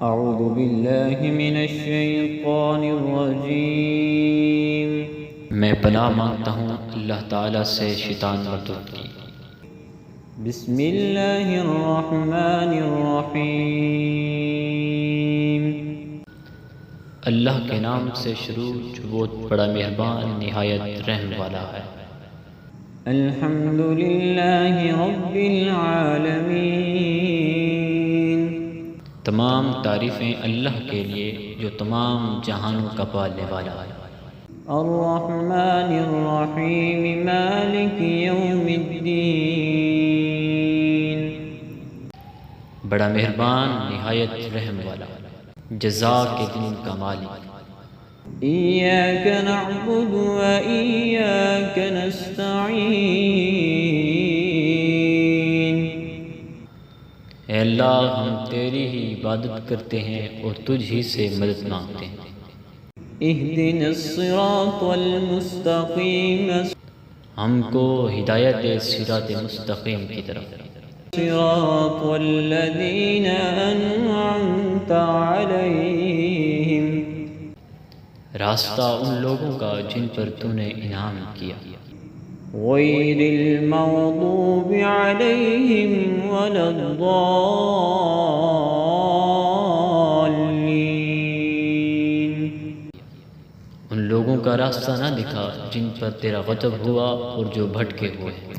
اعوذ باللہ من الشیطان الرجیم۔ میں پناہ مانگتا ہوں اللہ تعالیٰ سے شیطان مردود کی۔ بسم اللہ الرحمن الرحیم۔ اللہ کے نام سے شروع جو بہت بڑا مہربان نہایت رحم والا ہے۔ الحمد للہ رب العالمین۔ تمام تعریفیں اللہ کے لیے جو تمام جہانوں کا پالنے والا ہے۔ الرحمن الرحیم مالک یوم الدین۔ بڑا مہربان نہایت رحم والا جزا کے دن کا مالک۔ ایاک نعبد و ایاک نستعین۔ اے اللہ ہم تیری ہی عبادت کرتے ہیں اور تجھ ہی سے مدد مانگتے ہیں۔ اہدنا الصراط المستقیم۔ ہم کو ہدایت دے صراط مستقیم کی طرف۔ صراط الذین انعمت علیہم۔ راستہ ان لوگوں کا جن پر تو نے انعام کیا۔ غیر المغضوب علیہم ولا الضالین۔ ان لوگوں کا راستہ نہ دکھا جن پر تیرا غضب ہوا اور جو بھٹکے ہوئے ہیں۔